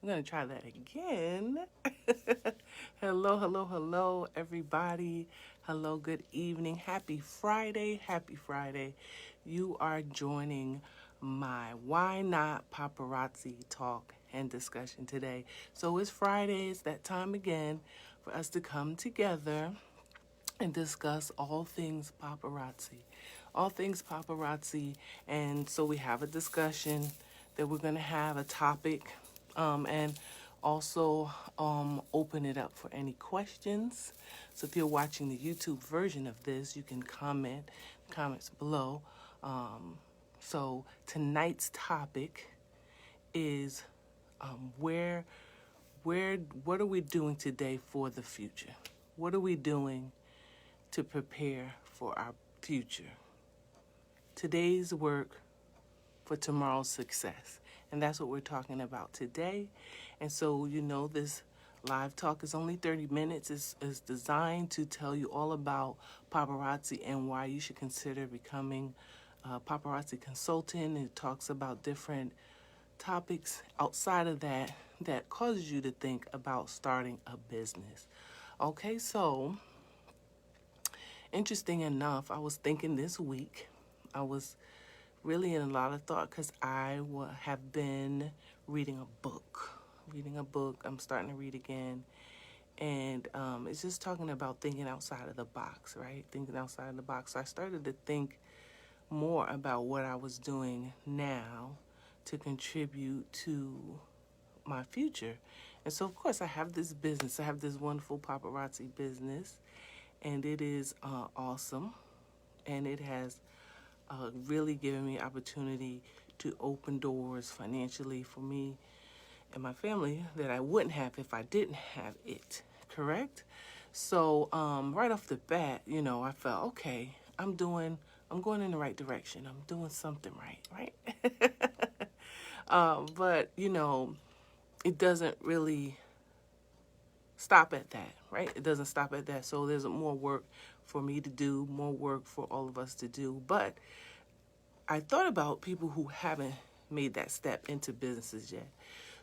I'm going to try that again. Hello, hello, hello, everybody. Hello, good evening. Happy Friday. Happy Friday. You are joining my Why Not Paparazzi talk and discussion today. So it's Friday. It's that time again for us to come together and discuss all things paparazzi. All things paparazzi. And so we have a discussion that we're going to have a topic and also open it up for any questions. So if you're watching the YouTube version of this, you can comments below. So tonight's topic is where what are we doing today for the future? What are we doing to prepare for our future? Today's work for tomorrow's success. And that's what we're talking about today. And so, this live talk is only 30 minutes. It's designed to tell you all about paparazzi and why you should consider becoming a paparazzi consultant. It talks about different topics outside of that causes you to think about starting a business. Okay, so interesting enough, I was thinking this week, I was really in a lot of thought because have been reading a book. I'm starting to read again. And it's just talking about thinking outside of the box, right? Thinking outside of the box. So I started to think more about what I was doing now to contribute to my future. And so, of course, I have this business. I have this wonderful paparazzi business, and it is awesome. And it has really given me opportunity to open doors financially for me and my family that I wouldn't have if I didn't have it. Correct? So right off the bat, I felt okay. I'm going in the right direction. I'm doing something right? But it doesn't really stop at that, right? It doesn't stop at that. So there's more work for me to do, more work for all of us to do. But I thought about people who haven't made that step into businesses yet.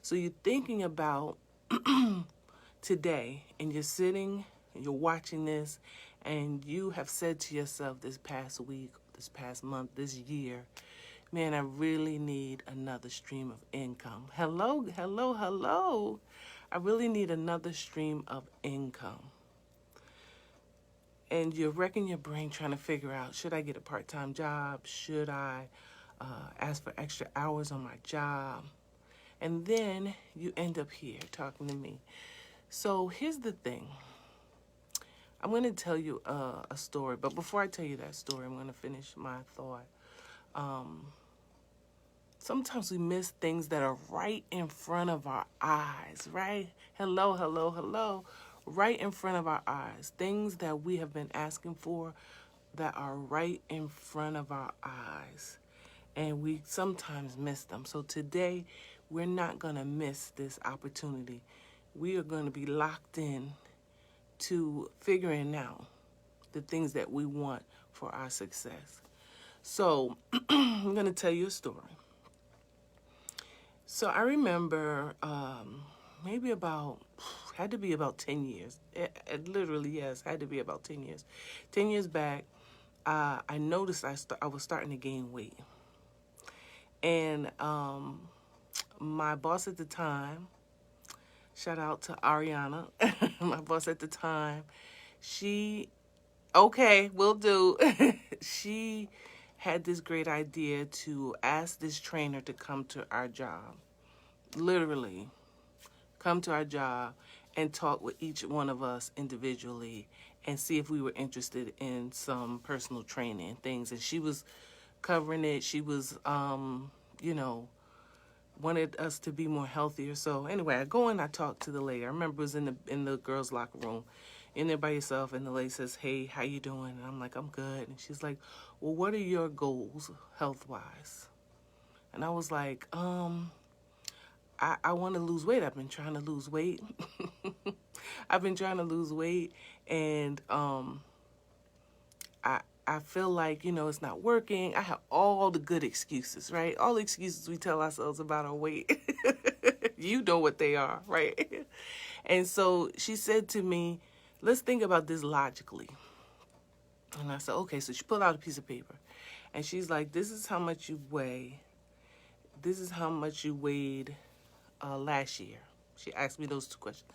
So you're thinking about today, and you're sitting and you're watching this, and you have said to yourself this past week, this past month, this year, man, I really need another stream of income. Hello, hello, hello. I really need another stream of income. And you're wrecking your brain trying to figure out, should I get a part-time job? Should I ask for extra hours on my job? And then you end up here talking to me. So here's the thing. I'm going to tell you a story. But before I tell you that story, I'm going to finish my thought. Sometimes we miss things that are right in front of our eyes, right? Hello, hello, hello. Right in front of our eyes. Things that we have been asking for that are right in front of our eyes. And we sometimes miss them. So today, we're not going to miss this opportunity. We are going to be locked in to figuring out the things that we want for our success. So I'm going to tell you a story. So I remember maybe had to be about 10 years. It literally, yes, had to be about 10 years. 10 years back, I noticed I was starting to gain weight. And my boss at the time, shout out to Ariana, my boss at the time, okay, will do. She had this great idea to ask this trainer to come to our job. Literally, come to our job and talk with each one of us individually and see if we were interested in some personal training and things. And she was covering it. She was, wanted us to be more healthier. So anyway, I go and I talk to the lady. I remember it was in the girls' locker room, in there by yourself, and the lady says, "Hey, how you doing?" And I'm like, "I'm good." And she's like, "Well, what are your goals health-wise?" And I was like, I want to lose weight. I've been trying to lose weight. I've been trying to lose weight, and I feel like, it's not working. I have all the good excuses, right? All the excuses we tell ourselves about our weight. You know what they are, right? And so she said to me, let's think about this logically. And I said, okay. So she pulled out a piece of paper. And she's like, this is how much you weigh. This is how much you weighed last year. She asked me those two questions.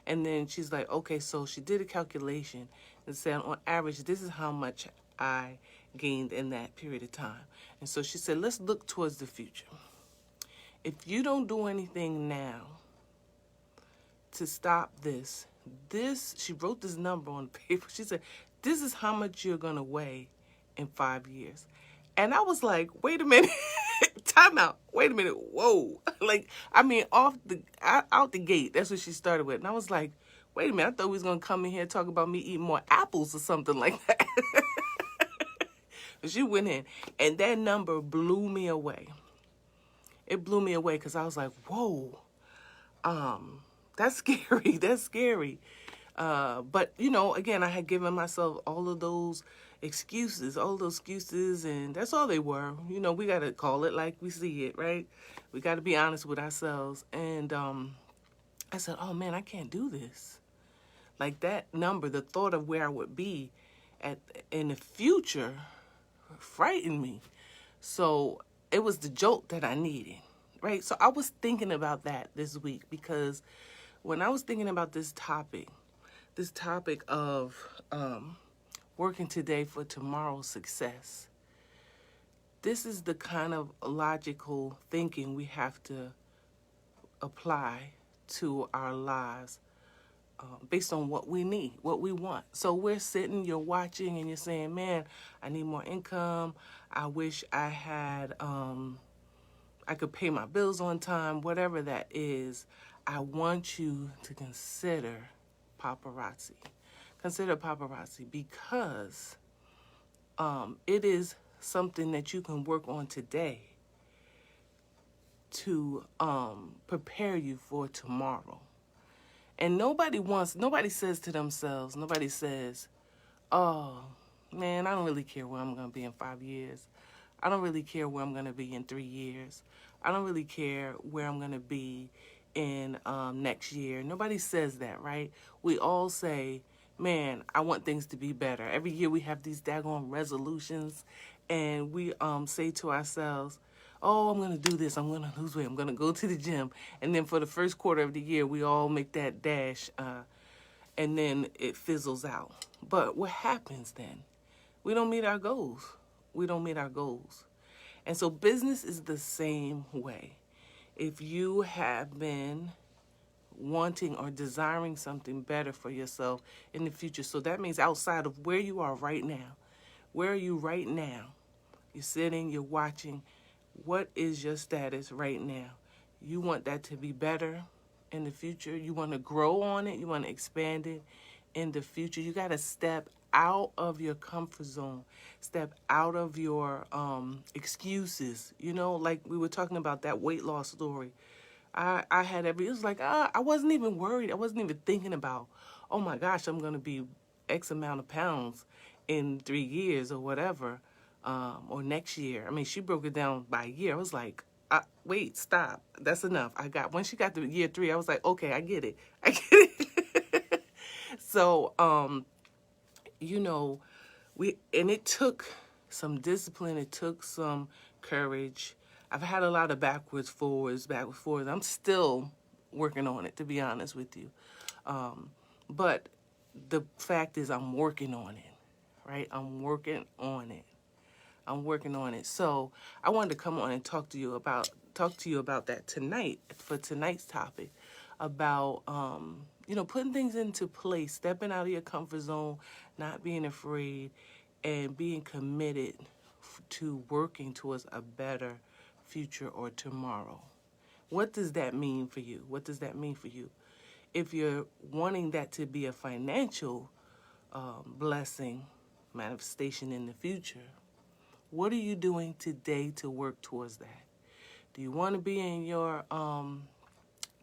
And then she's like, okay, so she did a calculation and said, on average, this is how much I gained in that period of time. And so she said, let's look towards the future. If you don't do anything now to stop this, she wrote this number on paper. She said, this is how much you're going to weigh in 5 years. And I was like, wait a minute. Time out. Wait a minute. Whoa. Like, I mean, out the gate. That's what she started with. And I was like, wait a minute. I thought we was going to come in here and talk about me eating more apples or something like that. But she went in. And that number blew me away. It blew me away because I was like, whoa. That's scary. That's scary. But, you know, again, I had given myself all of those excuses, and that's all they were. You know, we got to call it like we see it, right? We got to be honest with ourselves. And I said, oh, man, I can't do this. Like that number, the thought of where I would be in the future frightened me. So it was the jolt that I needed, right? So I was thinking about that this week because when I was thinking about this topic of working today for tomorrow's success, this is the kind of logical thinking we have to apply to our lives based on what we need, what we want. So we're sitting, you're watching, and you're saying, man, I need more income. I wish I had, I could pay my bills on time, whatever that is. I want you to consider paparazzi. Consider paparazzi because it is something that you can work on today to prepare you for tomorrow. And nobody says to themselves, nobody says, oh, man, I don't really care where I'm going to be in 5 years. I don't really care where I'm going to be in 3 years. I don't really care where I'm going to be in next year. Nobody says that, right? We all say, man, I want things to be better. Every year we have these daggone resolutions, and we say to ourselves, oh, I'm going to do this. I'm going to lose weight. I'm going to go to the gym. And then for the first quarter of the year, we all make that dash, and then it fizzles out. But what happens then? We don't meet our goals. We don't meet our goals. And so business is the same way. If you have been wanting or desiring something better for yourself in the future, so that means outside of where you are right now, where are you right now? You're sitting, you're watching. What is your status right now? You want that to be better in the future. You want to grow on it. You want to expand it in the future. You got to step out of your comfort zone. Step out of your excuses. You know, like we were talking about that weight loss story. I had it was like, I wasn't even worried. I wasn't even thinking about, oh my gosh, I'm going to be X amount of pounds in 3 years or whatever. Or next year. I mean, she broke it down by year. I was like, wait, stop. That's enough. When she got to year 3, I was like, okay, I get it. I get it. So, you know, it took some discipline. It took some courage. I've had a lot of backwards, forwards. I'm still working on it, to be honest with you. But the fact is I'm working on it, right? I'm working on it. So I wanted to come on and talk to you about that tonight for tonight's topic about, you know, putting things into place, stepping out of your comfort zone, not being afraid, and being committed to working towards a better future or tomorrow. What does that mean for you? What does that mean for you? If you're wanting that to be a financial blessing, manifestation in the future, what are you doing today to work towards that? Do you want to be in your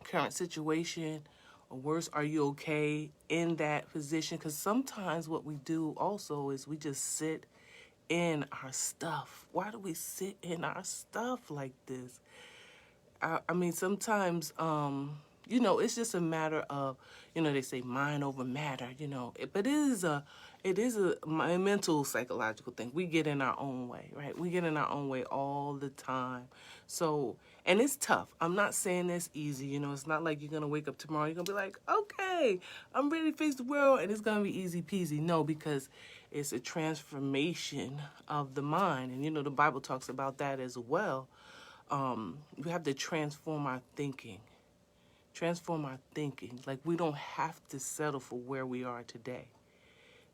current situation or worse? Are you okay in that position? Because sometimes what we do also is we just sit in our stuff. Why do we sit in our stuff like this? I mean, sometimes, it's just a matter of, they say mind over matter, but it is a mental, psychological thing. We get in our own way, right? We get in our own way all the time. So, and it's tough. I'm not saying it's easy. It's not like you're going to wake up tomorrow. You're going to be like, okay, I'm ready to face the world and it's going to be easy peasy. No, because it's a transformation of the mind. And, the Bible talks about that as well. We have to transform our thinking. Transform our thinking. Like, we don't have to settle for where we are today.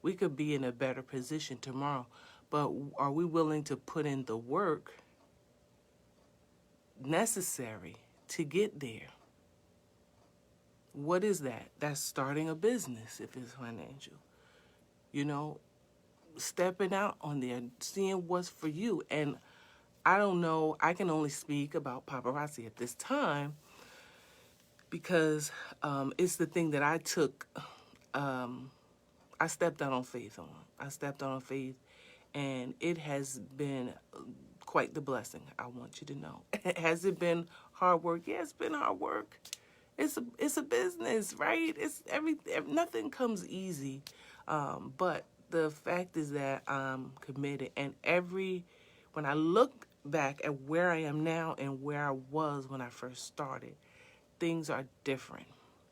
We could be in a better position tomorrow, but are we willing to put in the work necessary to get there? What is that? That's starting a business if it's financial. Stepping out on there, seeing what's for you. And I don't know, I can only speak about Paparazzi at this time because it's the thing that I took, I stepped out on faith on. I stepped out on faith, and it has been quite the blessing, I want you to know. Has it been hard work? Yeah, it's been hard work. It's a business, right? Nothing comes easy, but the fact is that I'm committed, and when I look back at where I am now and where I was when I first started, things are different.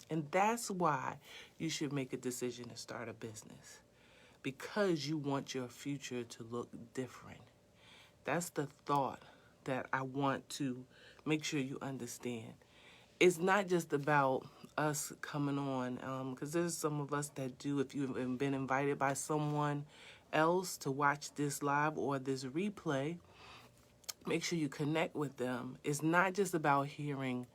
And that's why you should make a decision to start a business, because you want your future to look different. That's the thought that I want to make sure you understand. It's not just about us coming on, because there's some of us that do. If you've been invited by someone else to watch this live or this replay, make sure you connect with them. It's not just about hearing,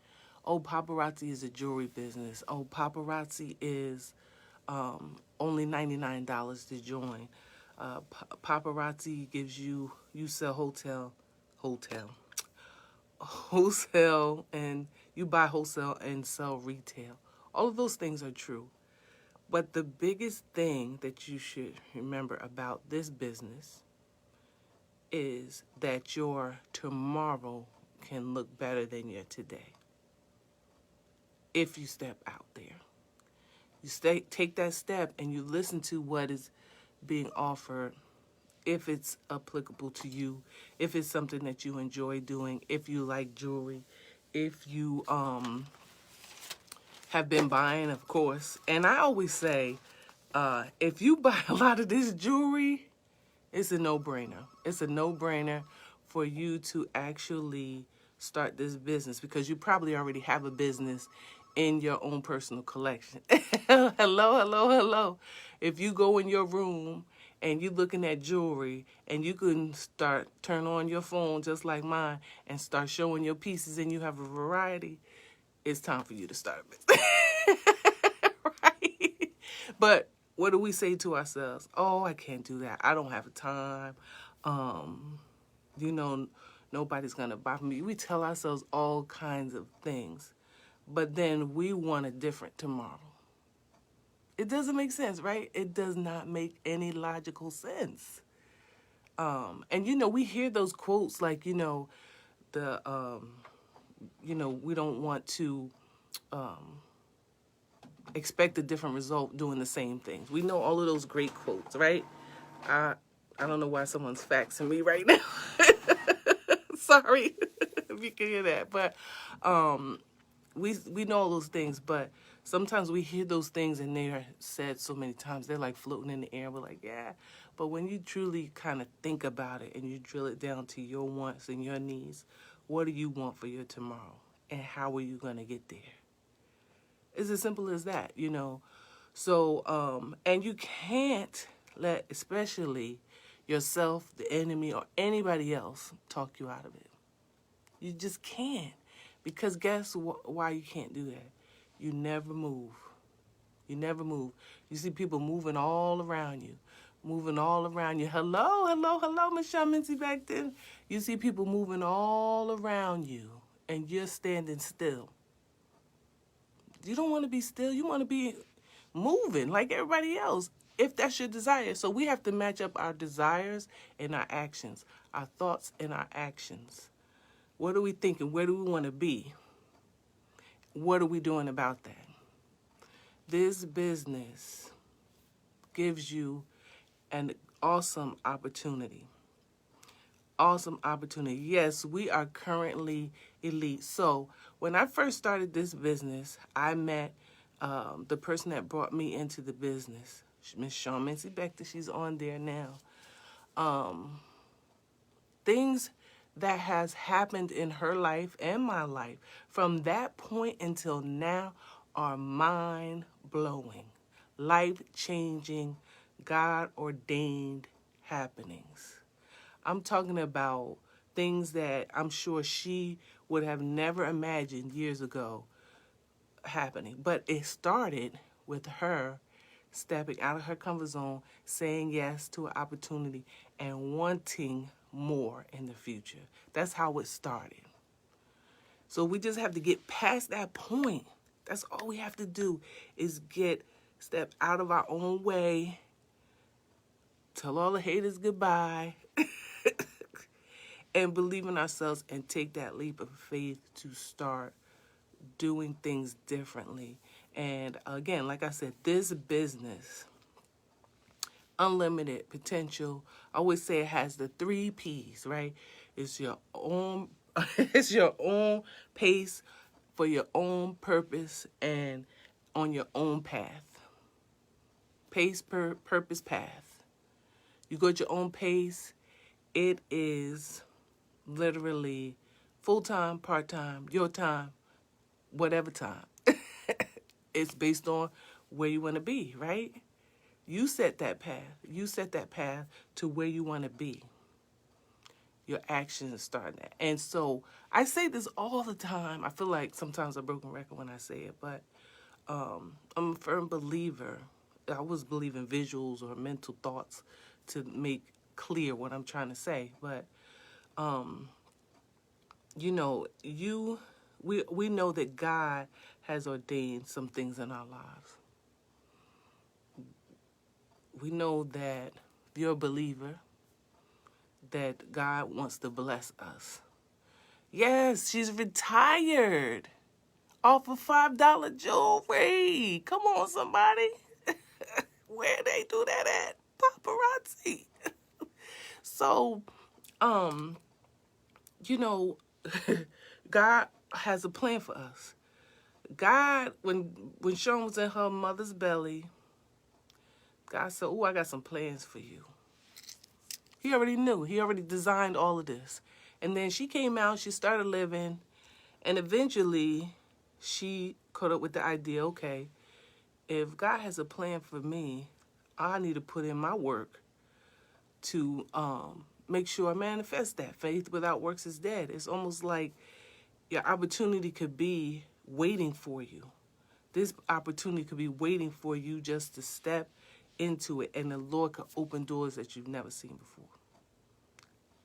oh, Paparazzi is a jewelry business. Oh, Paparazzi is only $99 to join. Paparazzi gives you sell wholesale, and you buy wholesale and sell retail. All of those things are true. But the biggest thing that you should remember about this business is that your tomorrow can look better than your today. If you step out there. You take that step and you listen to what is being offered, if it's applicable to you, if it's something that you enjoy doing, if you like jewelry, if you have been buying, of course. And I always say, if you buy a lot of this jewelry, it's a no-brainer. It's a no-brainer for you to actually start this business, because you probably already have a business in your own personal collection. Hello. If you go in your room and you're looking at jewelry and you can turn on your phone just like mine and start showing your pieces and you have a variety, it's time for you to start a business. Right? But what do we say to ourselves? Oh, I can't do that. I don't have time. Nobody's going to buy from me. We tell ourselves all kinds of things. But then we want a different tomorrow. It doesn't make sense, right? It does not make any logical sense. And we hear those quotes like, we don't want to expect a different result doing the same things. We know all of those great quotes, right? I don't know why someone's faxing me right now. Sorry if you can hear that. But we know all those things, but sometimes we hear those things and they are said so many times. They're like floating in the air. We're like, yeah. But when you truly kind of think about it and you drill it down to your wants and your needs, what do you want for your tomorrow? And how are you going to get there? It's as simple as that, So, and you can't let, especially yourself, the enemy, or anybody else talk you out of it. You just can't. Because guess why you can't do that? You never move. You never move. You see people moving all around you. Hello, Michelle Mincy back then. You see people moving all around you, and you're standing still. You don't want to be still. You want to be moving like everybody else, if that's your desire. So we have to match up our desires and our actions, our thoughts and our actions. What are we thinking? Where do we want to be? What are we doing about that? This business gives you an awesome opportunity. Awesome opportunity. Yes, we are currently elite. So when I first started this business, I met the person that brought me into the business, Miss Shawn Mincy Bector. She's on there now. Things that has happened in her life and my life from that point until now are mind-blowing, life-changing, God-ordained happenings. I'm talking about things that I'm sure she would have never imagined years ago happening. But it started with her stepping out of her comfort zone, saying yes to an opportunity, and wanting more in the future. That's how it started. So we just have to get past that point. That's all we have to do is step out of our own way, tell all the haters goodbye, and believe in ourselves and take that leap of faith to start doing things differently. And again, like I said, this business, unlimited potential. I always say it has the 3 P's, right? It's your own it's your own pace for your own purpose and on your own path. Pace, purpose, path. You go at your own pace. It is literally full-time, part-time, your time, whatever time. It's based on where you want to be, right? You set that path. You set that path to where you want to be. Your actions start that. And so I say this all the time. I feel like sometimes a broken record when I say it, but I'm a firm believer. I always believe in visuals or mental thoughts to make clear what I'm trying to say. But, you know, we know that God has ordained some things in our lives. We know that if you're a believer, that God wants to bless us. Yes, she's retired off of $5 jewelry. Come on, somebody. Where they do that at? Paparazzi. So, you know, God has a plan for us. God, when Shawn was in her mother's belly, God said, "Oh, I got some plans for you." He already knew. He already designed all of this. And then she came out, she started living, and eventually she caught up with the idea, okay, if God has a plan for me, I need to put in my work to make sure I manifest that. Faith without works is dead. It's almost like your opportunity could be waiting for you. This opportunity could be waiting for you just to step into it, and the Lord could open doors that you've never seen before.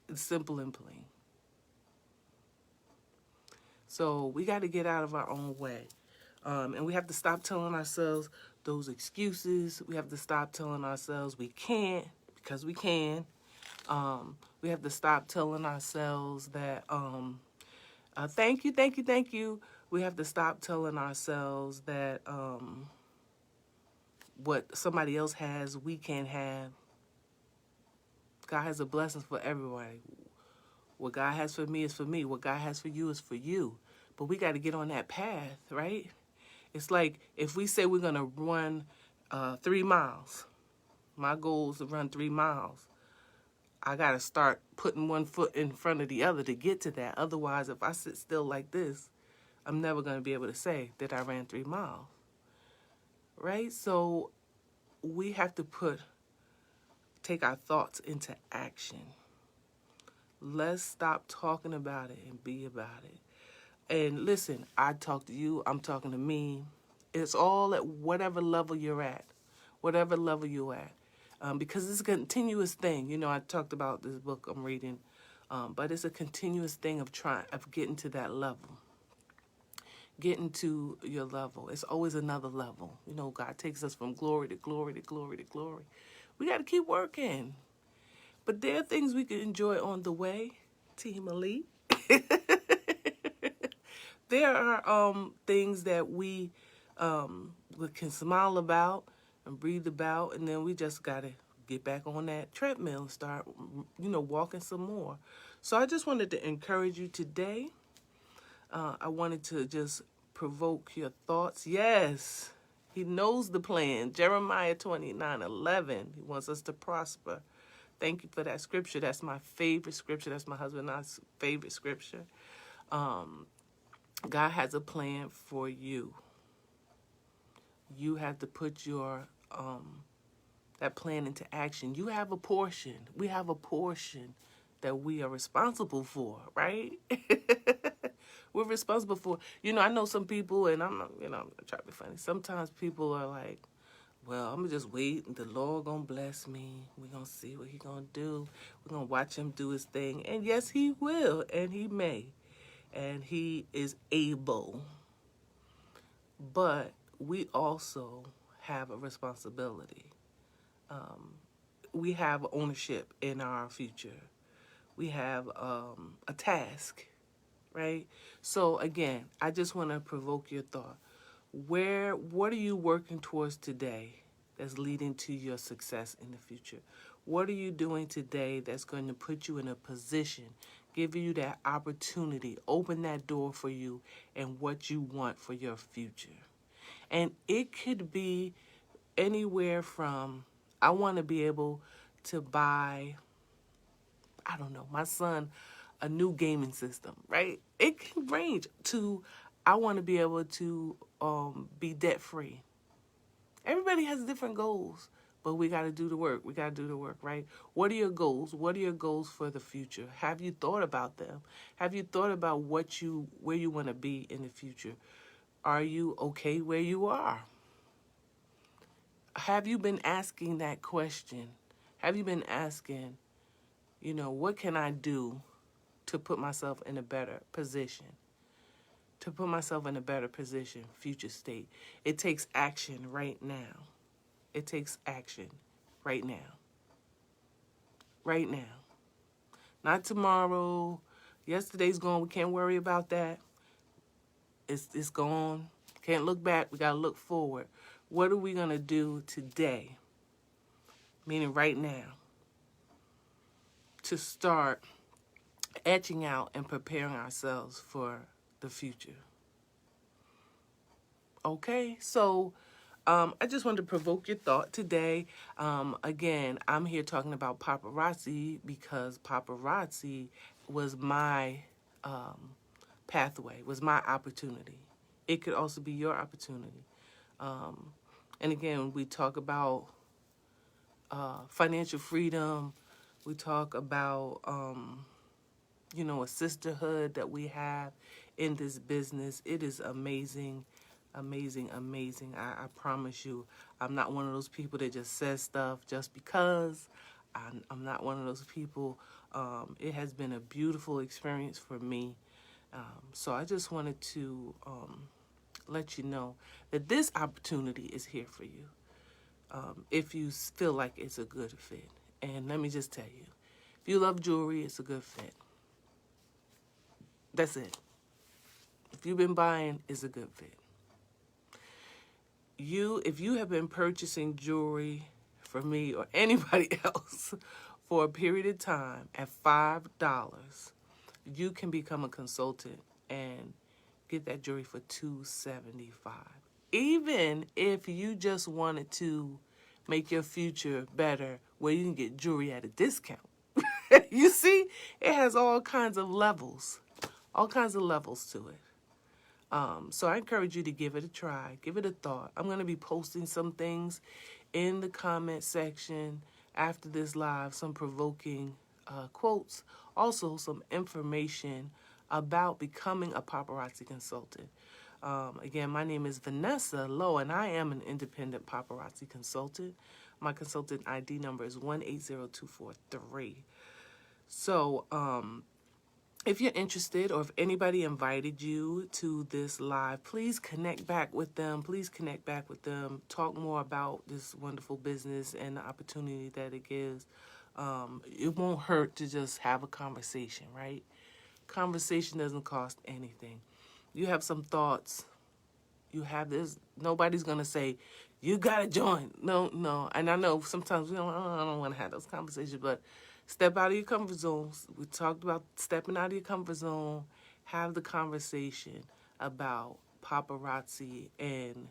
It's simple and plain. So we got to get out of our own way. And we have to stop telling ourselves those excuses. We have to stop telling ourselves we can't because we can. We have to stop telling ourselves that, thank you, thank you, thank you. We have to stop telling ourselves that what somebody else has, we can't have. God has a blessing for everybody. What God has for me is for me. What God has for you is for you. But we got to get on that path, right? It's like if we say we're going to run 3 miles. My goal is to run 3 miles. I got to start putting one foot in front of the other to get to that. Otherwise, if I sit still like this, I'm never going to be able to say that I ran 3 miles. Right? So we have to take our thoughts into action. Let's stop talking about it and be about it. And listen, I talk to you, I'm talking to me. It's all at whatever level you're at, whatever level you're at. Because it's a continuous thing. You know, I talked about this book I'm reading, but it's a continuous thing of getting to that level. Getting to your level. It's always another level. You know, God takes us from glory to glory to glory to glory. We got to keep working. But there are things we can enjoy on the way, Team Elite. there are things that we can smile about and breathe about, and then we just gotta get back on that treadmill and start, walking some more. So I just wanted to encourage you today. I wanted to just provoke your thoughts. Yes, he knows the plan. Jeremiah 29:11. He wants us to prosper. Thank you for that scripture. That's my favorite scripture. That's my husband and I's favorite scripture. God has a plan for you. You have to put your that plan into action. You have a portion. We have a portion that we are responsible for, right? We're responsible for. I know some people, and I'm trying to be funny. Sometimes people are like, well, I'm going to just wait and the Lord going to bless me. We're going to see what he going to do. We're going to watch him do his thing. And yes, he will, and he may. And he is able. But we also have a responsibility. We have ownership in our future. We have a task, right? So again, I just want to provoke your thought. What are you working towards today that's leading to your success in the future? What are you doing today that's going to put you in a position, give you that opportunity, open that door for you and what you want for your future? And it could be anywhere from, I want to be able to buy, I don't know, my son a new gaming system, right? It can range to, I want to be able to be debt free. Everybody has different goals, but we got to do the work. We got to do the work, right? What are your goals? What are your goals for the future? Have you thought about them? Have you thought about where you want to be in the future? Are you okay where you are? Have you been asking that question? Have you been asking, what can I do to put myself in a better position? To put myself in a better position, future state. It takes action right now. It takes action right now. Right now. Not tomorrow. Yesterday's gone. We can't worry about that. It's gone. Can't look back. We got to look forward. What are we going to do today? Meaning right now. To start etching out and preparing ourselves for the future. Okay, so I just wanted to provoke your thought today. Again, I'm here talking about paparazzi because paparazzi was my pathway, was my opportunity. It could also be your opportunity. And again, we talk about financial freedom. We talk about, a sisterhood that we have in this business. It is amazing. Amazing, amazing. I promise you, I'm not one of those people that just says stuff just because. I'm not one of those people. It has been a beautiful experience for me. So I just wanted to let you know that this opportunity is here for you if you feel like it's a good fit. And let me just tell you, if you love jewelry, it's a good fit. That's it. If you've been buying, it's a good fit. If you have been purchasing jewelry for me or anybody else for a period of time at $5, you can become a consultant and get that jewelry for $275. Even if you just wanted to make your future better where you can get jewelry at a discount. You see, it has all kinds of levels to it. So I encourage you to give it a try, give it a thought. I'm going to be posting some things in the comment section after this live, some provoking quotes, also some information about becoming a paparazzi consultant. Again, my name is Vanessa Lowe, and I am an independent paparazzi consultant. My consultant ID number is 180243. So, if you're interested or if anybody invited you to this live, please connect back with them. Talk more about this wonderful business and the opportunity that it gives. It won't hurt to just have a conversation, right? Conversation doesn't cost anything. you have some thoughts, you have this, nobody's going to say, you got to join. No. And I know sometimes I don't want to have those conversations, but step out of your comfort zone. We talked about stepping out of your comfort zone. Have the conversation about paparazzi and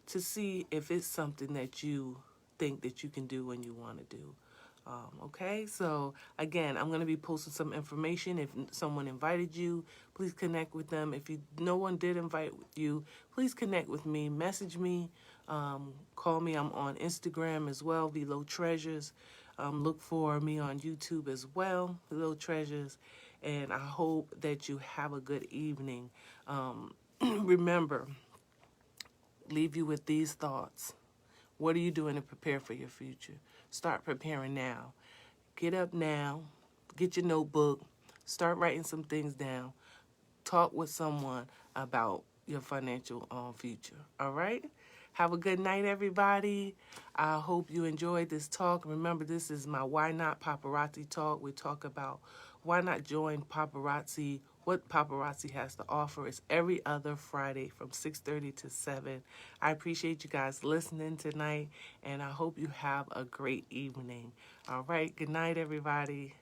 to see if it's something that you think that you can do and you want to do. Okay, so again, I'm going to be posting some information. If someone invited you, please connect with them. If no one did invite you, please connect with me. Message me, call me. I'm on Instagram as well, Velo Treasures. Look for me on YouTube as well, Velo Treasures. And I hope that you have a good evening. Remember, leave you with these thoughts. What are you doing to prepare for your future? Start preparing now. Get up now. Get your notebook. Start writing some things down. Talk with someone about your financial future. All right? Have a good night, everybody. I hope you enjoyed this talk. Remember, this is my Why Not Paparazzi talk. We talk about why not join Paparazzi, what Paparazzi has to offer. It's every other Friday from 6:30 to 7. I appreciate you guys listening tonight, and I hope you have a great evening. All right, good night, everybody.